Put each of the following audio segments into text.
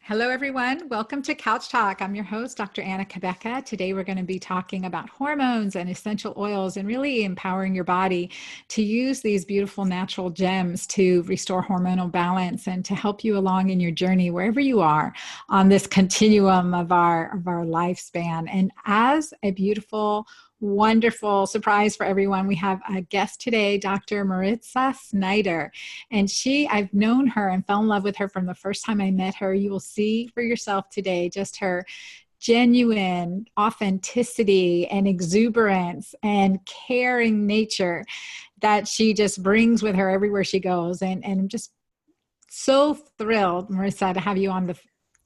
Hello, everyone. Welcome to Couch Talk. I'm your host, Dr. Anna Cabeca. Today, we're going to be talking about hormones and essential oils and really empowering your body to use these beautiful natural gems to restore hormonal balance and to help you along in your journey wherever you are on this continuum of our lifespan. And as a beautiful, wonderful surprise for everyone, we have a guest today, Dr. Mariza Snyder. And I've known her and fell in love with her from the first time I met her. You will see for yourself today just her genuine authenticity and exuberance and caring nature that she just brings with her everywhere she goes. And I'm just so thrilled, Mariza, to have you on the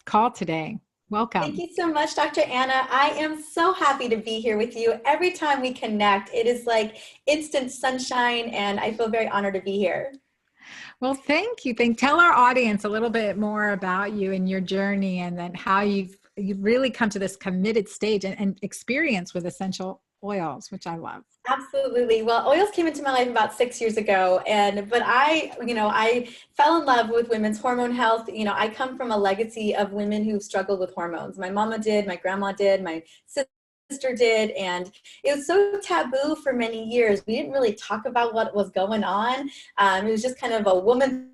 call today. Welcome. Thank you so much, Dr. Anna. I am so happy to be here with you. Every time we connect, it is like instant sunshine, and I feel very honored to be here. Well, thank you. Tell our audience a little bit more about you and your journey, and then how you've really come to this committed stage and experience with essential oils, which I love. Absolutely. Well, oils came into my life about 6 years ago, but I fell in love with women's hormone health. I come from a legacy of women who struggled with hormones. My mama did, my grandma did, my sister did, and it was so taboo for many years. We didn't really talk about what was going on. It was just kind of a woman's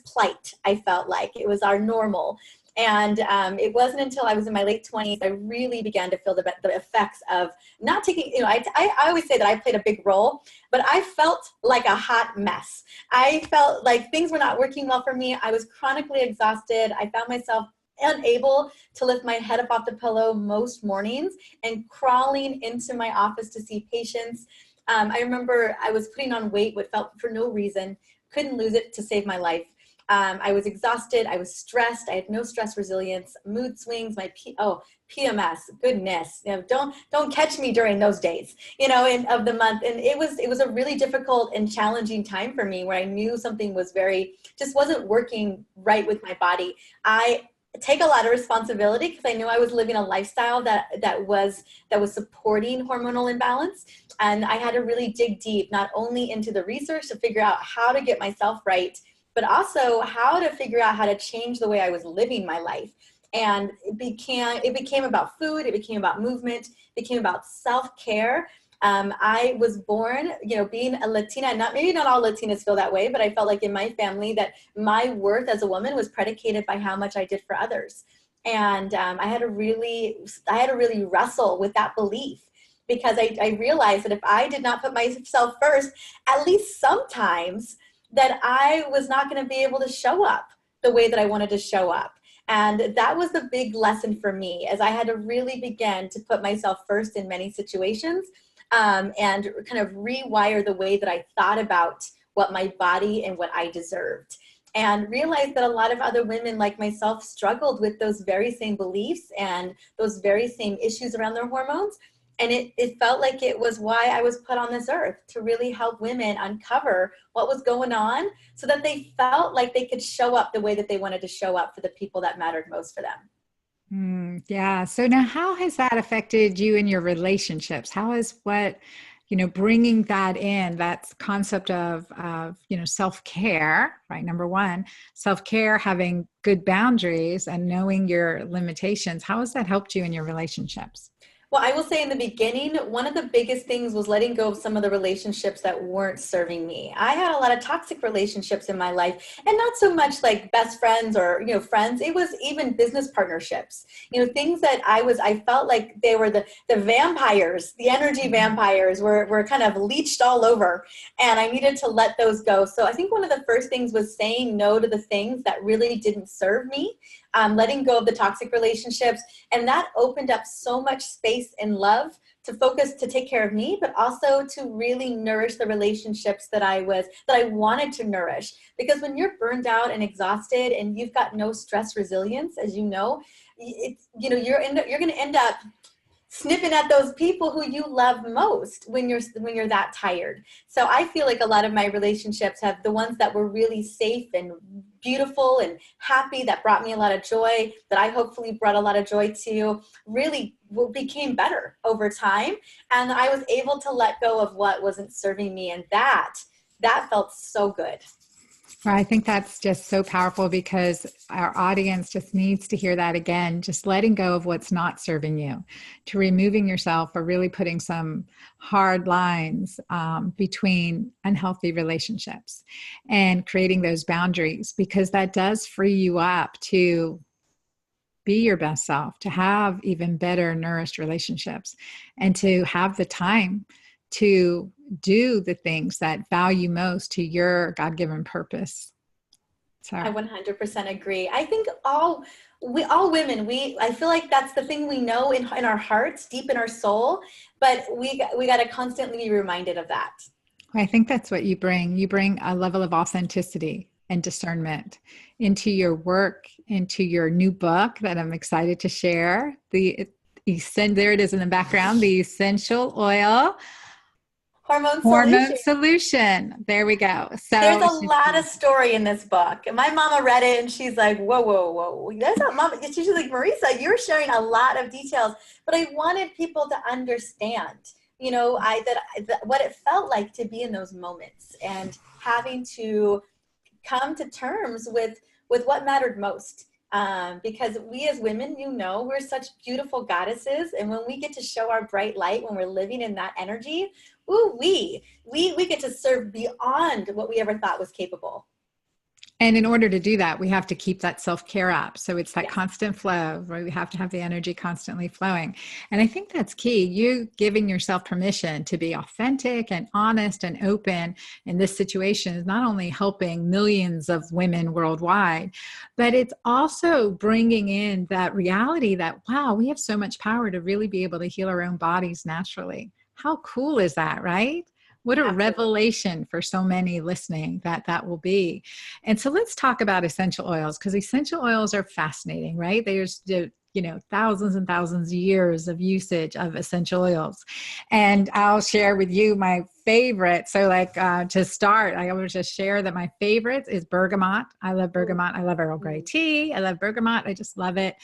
plight. I felt like it was our normal. And it wasn't until I was in my late 20s I really began to feel the effects of not taking, I always say that I played a big role, but I felt like a hot mess. I felt like things were not working well for me. I was chronically exhausted. I found myself unable to lift my head up off the pillow most mornings and crawling into my office to see patients. I remember I was putting on weight, what felt for no reason, couldn't lose it to save my life. I was exhausted. I was stressed. I had no stress resilience, mood swings, PMS, goodness, don't catch me during those days, of the month. And it was a really difficult and challenging time for me where I knew something just wasn't working right with my body. I take a lot of responsibility because I knew I was living a lifestyle that was supporting hormonal imbalance. And I had to really dig deep, not only into the research to figure out how to get myself right, but also how to figure out how to change the way I was living my life. And it became about food, it became about movement, it became about self-care. I was born, being a Latina, maybe not all Latinas feel that way, but I felt like in my family that my worth as a woman was predicated by how much I did for others. And I had to really wrestle with that belief, because I realized that if I did not put myself first, at least sometimes, that I was not going to be able to show up the way that I wanted to show up. And that was the big lesson for me, as I had to really begin to put myself first in many situations, and kind of rewire the way that I thought about what my body and what I deserved. And realized that a lot of other women like myself struggled with those very same beliefs and those very same issues around their hormones. And it felt like it was why I was put on this earth, to really help women uncover what was going on so that they felt like they could show up the way that they wanted to show up for the people that mattered most for them. Yeah. So now, how has that affected you in your relationships? How is bringing that concept of self-care, right? Number one, self-care, having good boundaries and knowing your limitations. How has that helped you in your relationships? Well, I will say in the beginning, one of the biggest things was letting go of some of the relationships that weren't serving me. I had a lot of toxic relationships in my life, and not so much like best friends or, friends. It was even business partnerships, things that I felt like they were the vampires, the energy vampires were kind of leached all over, and I needed to let those go. So I think one of the first things was saying no to the things that really didn't serve me. Letting go of the toxic relationships. And that opened up so much space and love to focus, to take care of me, but also to really nourish the relationships that I wanted to nourish. Because when you're burned out and exhausted and you've got no stress resilience, as you know, you're going to end up snipping at those people who you love most when you're that tired. So I feel like a lot of my relationships have the ones that were really safe and beautiful and happy, that brought me a lot of joy, that I hopefully brought a lot of joy to, really became better over time. And I was able to let go of what wasn't serving me. And that felt so good. Well, I think that's just so powerful because our audience just needs to hear that again, just letting go of what's not serving you, to removing yourself or really putting some hard lines between unhealthy relationships and creating those boundaries, because that does free you up to be your best self, to have even better nourished relationships, and to have the time to do the things that value most to your God-given purpose. I So 100% agree. I think all women, I feel like that's the thing we know in our hearts, deep in our soul, but we got to constantly be reminded of that. I think that's what you bring. You bring a level of authenticity and discernment into your work, into your new book that I'm excited to share. There it is in the background, the essential oil Hormone hormone solution. solution. There we go. There's So a it's just lot of story in this book. My mama read it and she's like, whoa, whoa, whoa. That's not mama. She's like, Mariza, you're sharing a lot of details, but I wanted people to understand, what it felt like to be in those moments and having to come to terms with what mattered most. Because we as women, we're such beautiful goddesses. And when we get to show our bright light, when we're living in that energy, ooh, we get to serve beyond what we ever thought was capable. And in order to do that, we have to keep that self-care up. So it's that Yes. constant flow, where we have to have the energy constantly flowing. And I think that's key. You giving yourself permission to be authentic and honest and open in this situation is not only helping millions of women worldwide, but it's also bringing in that reality that, wow, we have so much power to really be able to heal our own bodies naturally. How cool is that, right? What a Absolutely. revelation for so many listening that will be. And so let's talk about essential oils, because essential oils are fascinating, right? There's thousands and thousands of years of usage of essential oils. And I'll share with you my favorite. So to start, I will just share that my favorite is bergamot. I love bergamot. I love Earl Grey tea. I love bergamot. I just love it.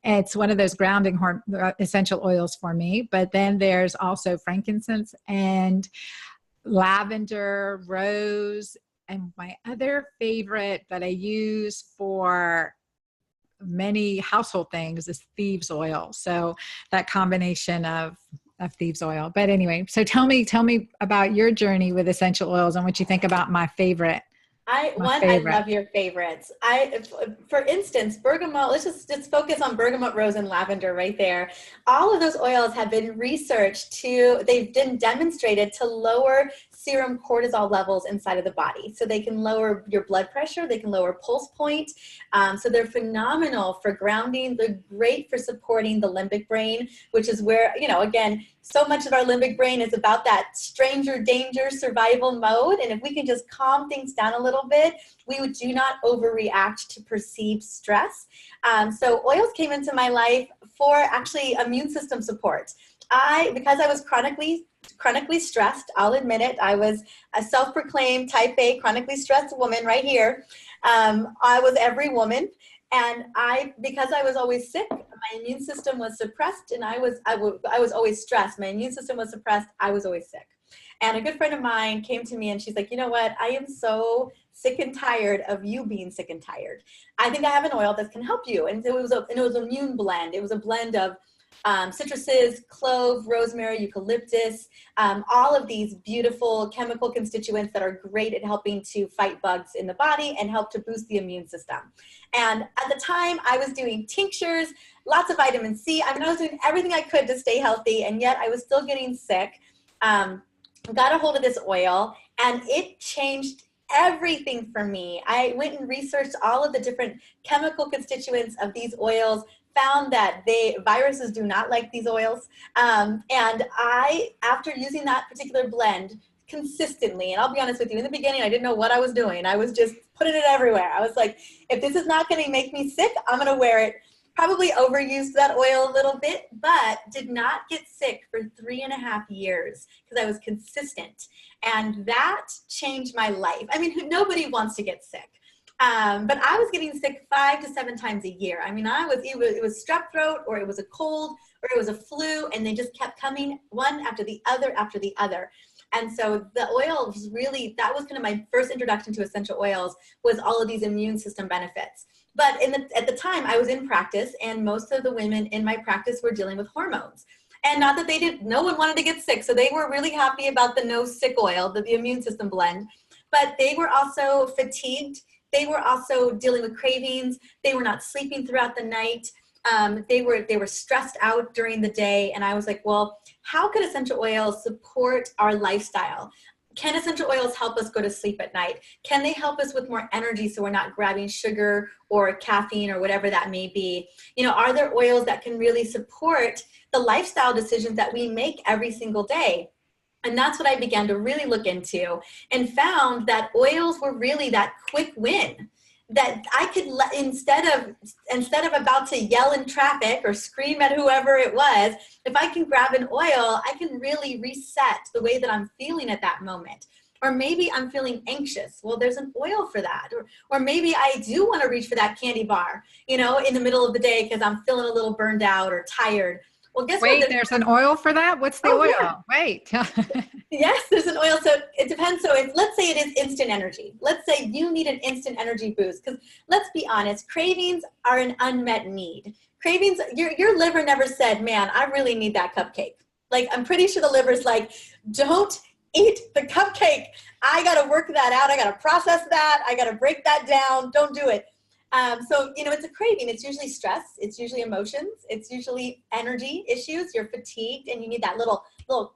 It's one of those grounding essential oils for me. But then there's also frankincense and lavender, rose, and my other favorite that I use for many household things is thieves oil. So that combination of thieves oil. But anyway, so tell me about your journey with essential oils and what you think about my favorite. I Favorite. love your favorites. For instance, bergamot, let's just focus on bergamot, rose, and lavender right there. All of those oils have been researched they've been demonstrated to lower serum cortisol levels inside of the body. So they can lower your blood pressure, they can lower pulse point. So they're phenomenal for grounding. They're great for supporting the limbic brain, which is where, again, so much of our limbic brain is about that stranger danger survival mode. And if we can just calm things down a little bit, we do not overreact to perceived stress. So oils came into my life for actually immune system support. Because I was chronically stressed, I'll admit it, I was a self-proclaimed type A chronically stressed woman right here. I was every woman. And because I was always sick, my immune system was suppressed, and I was always stressed. My immune system was suppressed. I was always sick. And a good friend of mine came to me and she's like, you know what? I am so sick and tired of you being sick and tired. I think I have an oil that can help you. And it was an immune blend. It was a blend of citruses, clove, rosemary, eucalyptus, all of these beautiful chemical constituents that are great at helping to fight bugs in the body and help to boost the immune system. And at the time, I was doing tinctures, lots of vitamin C. I was doing everything I could to stay healthy, and yet I was still getting sick. Got a hold of this oil, and it changed everything for me. I went and researched all of the different chemical constituents of these oils, found that viruses do not like these oils. And after using that particular blend consistently, and I'll be honest with you, in the beginning, I didn't know what I was doing. I was just putting it everywhere. I was like, if this is not going to make me sick, I'm going to wear it. Probably overused that oil a little bit, but did not get sick for 3.5 years because I was consistent. And that changed my life. I mean, nobody wants to get sick. But I was getting sick 5 to 7 times a year. I mean, it was strep throat, or it was a cold, or it was a flu, and they just kept coming one after the other after the other. And so the oils really, that was kind of my first introduction to essential oils, was all of these immune system benefits. But at the time I was in practice, and most of the women in my practice were dealing with hormones. And not that no one wanted to get sick. So they were really happy about the no sick oil, the immune system blend, but they were also fatigued. They were also dealing with cravings. They were not sleeping throughout the night. They were stressed out during the day. And I was like, well, how could essential oils support our lifestyle? Can essential oils help us go to sleep at night? Can they help us with more energy so we're not grabbing sugar or caffeine or whatever that may be? Are there oils that can really support the lifestyle decisions that we make every single day? And that's what I began to really look into, and found that oils were really that quick win. That I could, instead of about to yell in traffic or scream at whoever it was, if I can grab an oil, I can really reset the way that I'm feeling at that moment. Or maybe I'm feeling anxious. Well, there's an oil for that. Or maybe I do want to reach for that candy bar, in the middle of the day because I'm feeling a little burned out or tired. Well, guess what? There's an oil for that? What's the oil? Yeah. Wait. Yes, there's an oil. So it depends. So let's say it is instant energy. Let's say you need an instant energy boost, because let's be honest, cravings are an unmet need. Cravings, your liver never said, man, I really need that cupcake. Like, I'm pretty sure the liver's like, don't eat the cupcake. I got to work that out. I got to process that. I got to break that down. Don't do it. So, it's a craving. It's usually stress. It's usually emotions. It's usually energy issues. You're fatigued and you need that little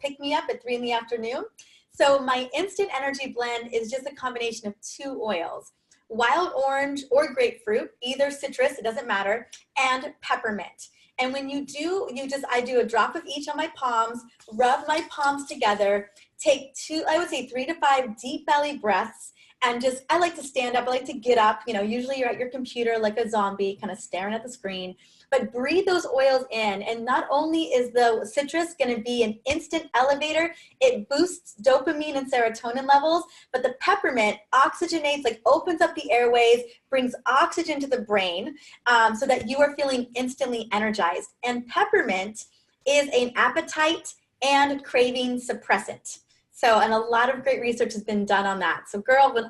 pick me up at 3 p.m. So my instant energy blend is just a combination of 2 oils, wild orange or grapefruit, either citrus, it doesn't matter, and peppermint. And when you do, I do a drop of each on my palms, rub my palms together, take 3 to 5 deep belly breaths. And I like to stand up. I like to get up. Usually you're at your computer like a zombie, kind of staring at the screen. But breathe those oils in. And not only is the citrus going to be an instant elevator, it boosts dopamine and serotonin levels. But the peppermint oxygenates, opens up the airways, brings oxygen to the brain, so that you are feeling instantly energized. And peppermint is an appetite and craving suppressant. So, and a lot of great research has been done on that. So girl, when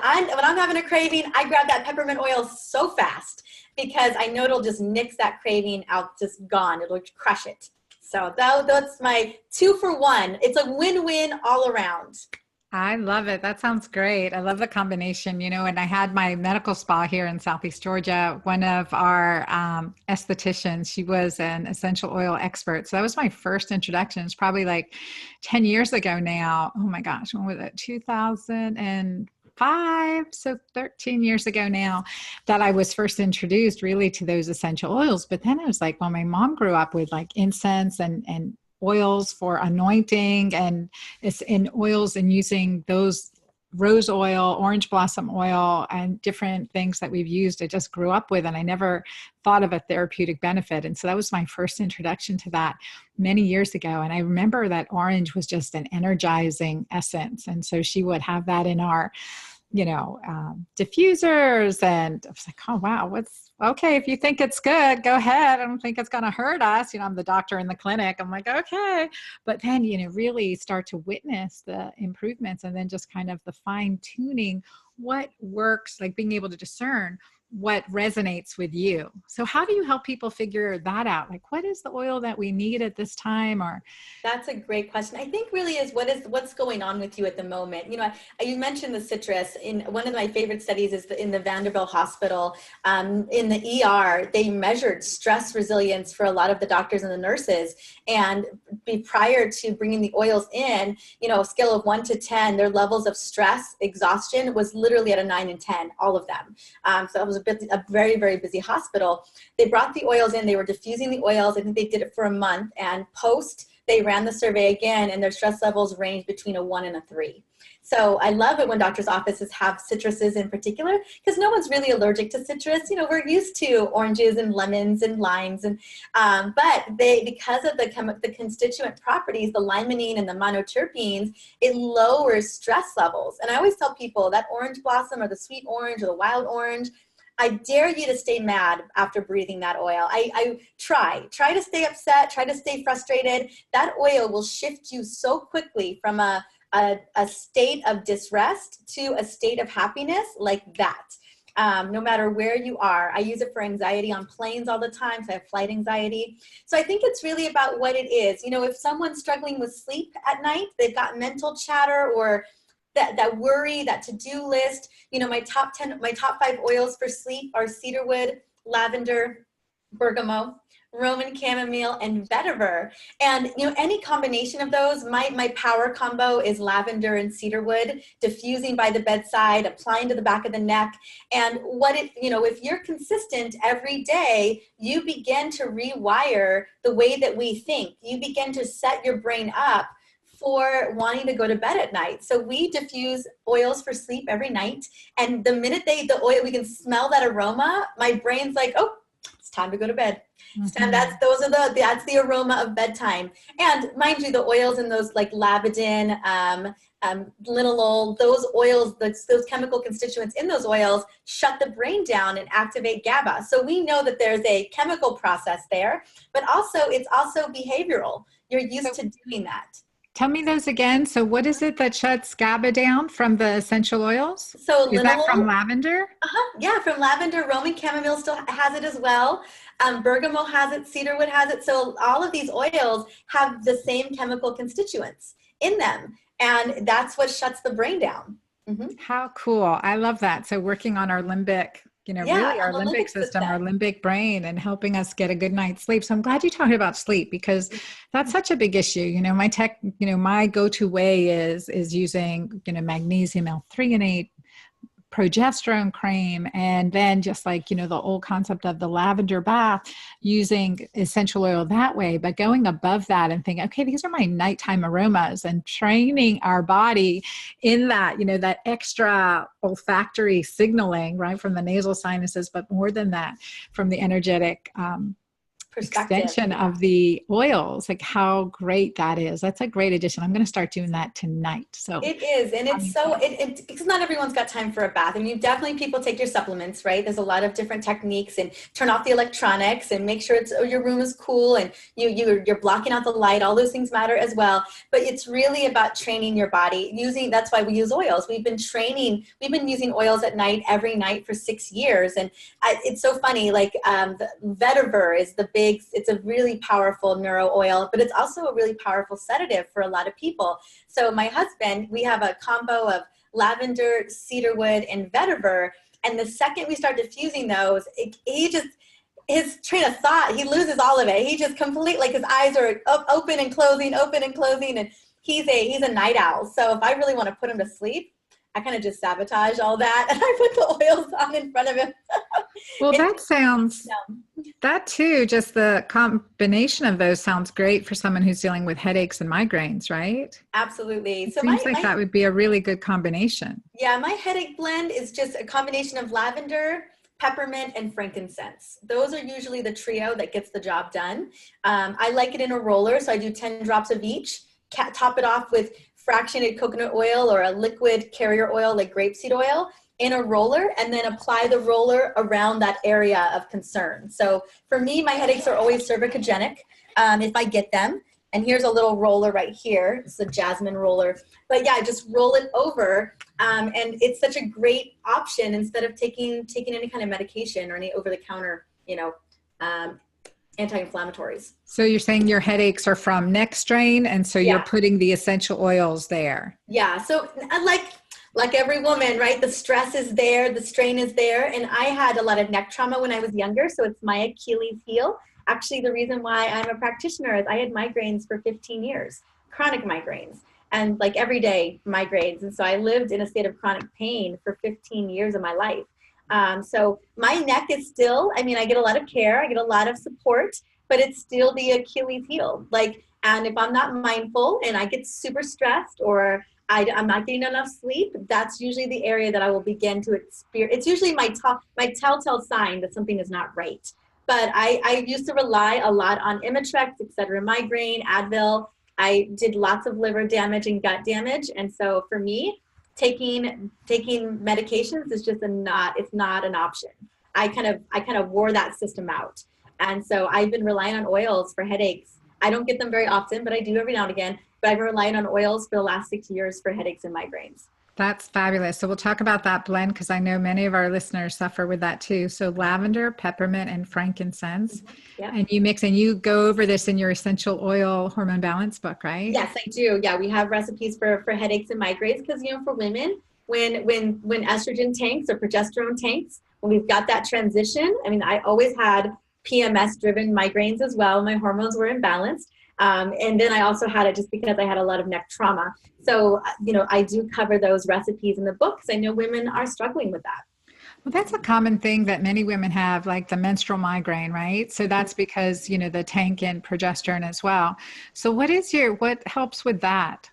I'm having a craving, I grab that peppermint oil so fast, because I know it'll just nix that craving out, just gone. It'll crush it. So that's my 2 for 1. It's a win-win all around. I love it. That sounds great. I love the combination, and I had my medical spa here in Southeast Georgia. One of our estheticians, she was an essential oil expert. So that was my first introduction. It's probably like 10 years ago now. Oh my gosh, when was it? 2005. So 13 years ago now that I was first introduced really to those essential oils. But then I was like, well, my mom grew up with incense and oils for anointing, and it's in oils and using those rose oil, orange blossom oil, and different things that we've used. I just grew up with, and I never thought of a therapeutic benefit. And so that was my first introduction to that many years ago. And I remember that orange was just an energizing essence. And so she would have that in our diffusers, and I was like, oh wow, okay, if you think it's good, go ahead. I don't think it's going to hurt us. I'm the doctor in the clinic. I'm like, okay. But then, really start to witness the improvements, and then just kind of the fine tuning, what works, like being able to discern what resonates with you. So how do you help people figure that out? What is the oil that we need at this time? Or that's a great question. I think really is what's going on with you at the moment. You mentioned the citrus. In one of my favorite studies is in the Vanderbilt Hospital, in the ER, they measured stress resilience for a lot of the doctors and the nurses. And prior to bringing the oils in, a scale of 1 to 10, their levels of stress, exhaustion was literally at a 9 and 10, all of them. So it was a very, very busy hospital. They brought the oils in, they were diffusing the oils. I think they did it for a month, and they ran the survey again, and their stress levels ranged between a 1 and a 3. So I love it when doctors' offices have citruses in particular, because no one's really allergic to citrus. We're used to oranges and lemons and limes, and but because of the constituent properties, the limonene and the monoterpenes, it lowers stress levels. And I always tell people that orange blossom or the sweet orange or the wild orange, I dare you to stay mad after breathing that oil. I try to stay upset, try to stay frustrated. That oil will shift you so quickly from a state of disrest to a state of happiness like that. No matter where you are. I use it for anxiety on planes all the time, so I have flight anxiety. So I think it's really about what it is. You know, if someone's struggling with sleep at night, they've got mental chatter or that worry, that to-do list. You know, my top 5 oils for sleep are cedarwood, lavender, bergamot, Roman chamomile, and vetiver. And, you know, any combination of those, my power combo is lavender and cedarwood, diffusing by the bedside, applying to the back of the neck. And if you're consistent every day, you begin to rewire the way that we think. You begin to set your brain up for wanting to go to bed at night. So we diffuse oils for sleep every night. And the minute we can smell that aroma, my brain's like, oh, it's time to go to bed. Mm-hmm. That's the aroma of bedtime. And mind you, the oils in those like lavandin, linalool, those oils, those chemical constituents in those oils shut the brain down and activate GABA. So we know that there's a chemical process there, but it's also behavioral. You're used to doing that. Tell me those again. So what is it that shuts GABA down from the essential oils? So is that from lavender? Yeah, from lavender. Roman chamomile still has it as well. Bergamot has it. Cedarwood has it. So all of these oils have the same chemical constituents in them. And that's what shuts the brain down. Mm-hmm. How cool. I love that. So working on our limbic, really our limbic system, our limbic brain, and helping us get a good night's sleep. So I'm glad you talked about sleep, because that's such a big issue. My go-to way is using, magnesium L-threonate, progesterone cream, and then just like, the old concept of the lavender bath, using essential oil that way, but going above that and thinking, okay, these are my nighttime aromas, and training our body in that, that extra olfactory signaling, right, from the nasal sinuses, but more than that, from the energetic extension of the oils. Like how great that is. That's a great addition. I'm going to start doing that tonight. So it is. And it's because not everyone's got time for a bath. I mean, definitely people take your supplements, right? There's a lot of different techniques, and turn off the electronics and make sure your room is cool, and you're blocking out the light. All those things matter as well. But it's really about training your body that's why we use oils. We've been using oils at night every night for 6 years. And it's so funny, like the vetiver is it's a really powerful neuro oil, but it's also a really powerful sedative for a lot of people. So my husband, we have a combo of lavender, cedarwood, and vetiver. And the second we start diffusing those, his train of thought, he loses all of it. He just like his eyes are open and closing. And he's a night owl. So if I really want to put him to sleep, I kind of just sabotage all that, and I put the oils on in front of him. Well, that too, just the combination of those sounds great for someone who's dealing with headaches and migraines, right? Absolutely. It seems like that would be a really good combination. Yeah, my headache blend is just a combination of lavender, peppermint, and frankincense. Those are usually the trio that gets the job done. I like it in a roller, so I do 10 drops of each. Top it off with fractionated coconut oil or a liquid carrier oil like grapeseed oil in a roller, and then apply the roller around that area of concern. So for me, my headaches are always cervicogenic if I get them. And here's a little roller right here. It's a jasmine roller. But yeah, just roll it over. And it's such a great option instead of taking any kind of medication or any over-the-counter, anti-inflammatories. So you're saying your headaches are from neck strain, and so you're putting the essential oils there. Yeah. So like every woman, right? The stress is there, the strain is there. And I had a lot of neck trauma when I was younger. So it's my Achilles heel. Actually, the reason why I'm a practitioner is I had migraines for 15 years, chronic migraines, and like everyday migraines. And so I lived in a state of chronic pain for 15 years of my life. So my neck is still, I get a lot of care, I get a lot of support, but it's still the Achilles heel. And if I'm not mindful and I get super stressed, or I'm not getting enough sleep, that's usually the area that I will begin to experience. It's usually my telltale sign that something is not right. But I used to rely a lot on Imitrex, Excedrin migraine, Advil. I did lots of liver damage and gut damage. And so for me, taking medications is just it's not an option. I kind of wore that system out. And so I've been relying on oils for headaches. I don't get them very often, but I do every now and again. But I've been relying on oils for the last 6 years for headaches and migraines. That's fabulous. So we'll talk about that blend because I know many of our listeners suffer with that too. So lavender, peppermint, and frankincense. Yeah. And you mix and you go over this in your essential oil hormone balance book, right? Yes, I do. Yeah, we have recipes for headaches and migraines because, for women, when estrogen tanks or progesterone tanks, when we've got that transition, I mean, I always had PMS-driven migraines as well. My hormones were imbalanced. And then I also had it just because I had a lot of neck trauma. So, I do cover those recipes in the book because I know women are struggling with that. Well, that's a common thing that many women have, like the menstrual migraine, right? So that's because, the tank in progesterone as well. So what helps with that?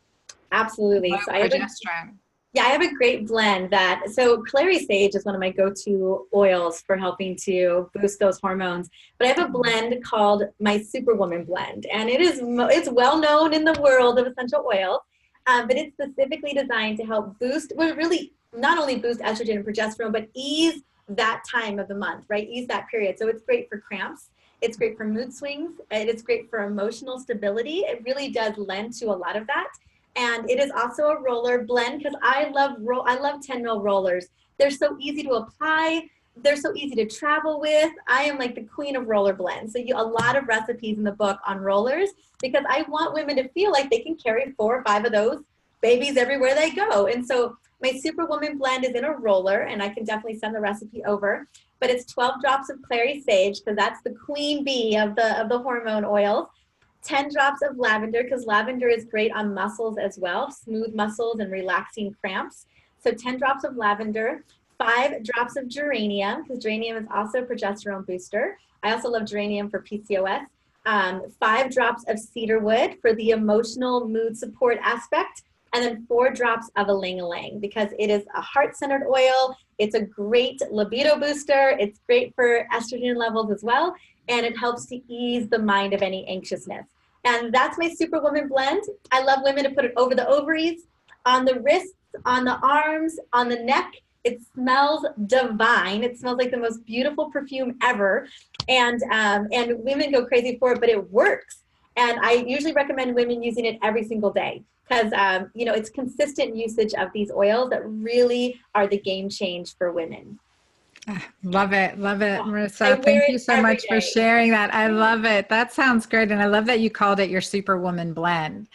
Absolutely. Low So progesterone. I have a great blend so clary sage is one of my go-to oils for helping to boost those hormones. But I have a blend called my Superwoman blend, and it's well known in the world of essential oils, but it's specifically designed to help boost, well, really not only boost estrogen and progesterone, but ease that time of the month, right? Ease that period. So it's great for cramps. It's great for mood swings. And it's great for emotional stability. It really does lend to a lot of that. And it is also a roller blend because I love 10 mil rollers. They're so easy to apply. They're so easy to travel with. I am like the queen of roller blends. So a lot of recipes in the book on rollers because I want women to feel like they can carry 4 or 5 of those babies everywhere they go. And so my Superwoman blend is in a roller, and I can definitely send the recipe over. But it's 12 drops of clary sage because that's the queen bee of the hormone oils. 10 drops of lavender because lavender is great on muscles as well, smooth muscles and relaxing cramps. So 10 drops of lavender, 5 drops of geranium because geranium is also a progesterone booster. I also love geranium for PCOS. 5 drops of cedarwood for the emotional mood support aspect. And then 4 drops of ylang-ylang because it is a heart-centered oil. It's a great libido booster. It's great for estrogen levels as well. And it helps to ease the mind of any anxiousness. And that's my Superwoman blend. I love women to put it over the ovaries, on the wrists, on the arms, on the neck. It smells divine. It smells like the most beautiful perfume ever. And women go crazy for it, but it works. And I usually recommend women using it every single day because, it's consistent usage of these oils that really are the game change for women. Love it. Love it, Oh, Mariza. Thank you so much for day. sharing that. I love it. That sounds great. And I love that you called it your Superwoman blend.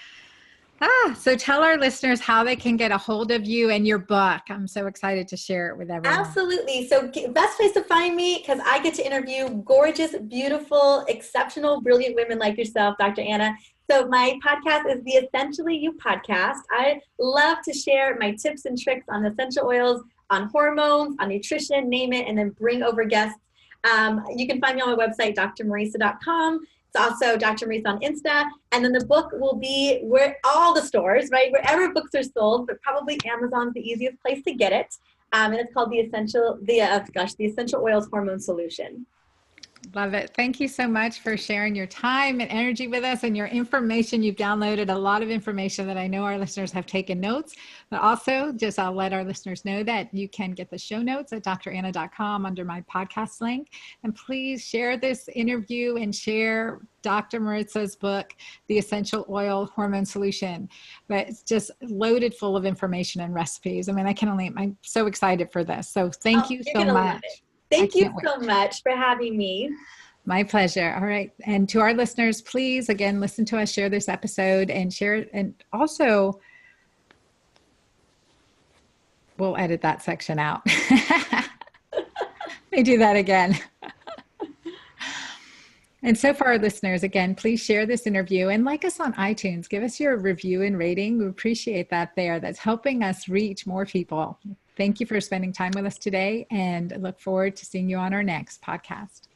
So tell our listeners how they can get a hold of you and your book. I'm so excited to share it with everyone. Absolutely. So best place to find me because I get to interview gorgeous, beautiful, exceptional, brilliant women like yourself, Dr. Anna. So my podcast is the Essentially You podcast. I love to share my tips and tricks on essential oils, on hormones, on nutrition, name it, and then bring over guests. You can find me on my website, drmariza.com. It's also Dr. Mariza on Insta. And then the book will be where all the stores, right? Wherever books are sold, but probably Amazon's the easiest place to get it. And it's called the Essential Oils Hormone Solution. Love it. Thank you so much for sharing your time and energy with us and your information. You've downloaded a lot of information that I know our listeners have taken notes, but also I'll let our listeners know that you can get the show notes at dranna.com under my podcast link. And please share this interview and share Dr. Mariza's book, The Essential Oil Hormone Solution. But it's just loaded full of information and recipes. I mean, I'm so excited for this. So thank you so much. Thank you so much for having me. My pleasure. All right. And to our listeners, please, again, listen to us, share this episode and share it. And also, we'll edit that section out. Let me do that again. And so for our listeners, again, please share this interview and like us on iTunes. Give us your review and rating. We appreciate that there. That's helping us reach more people. Thank you for spending time with us today and look forward to seeing you on our next podcast.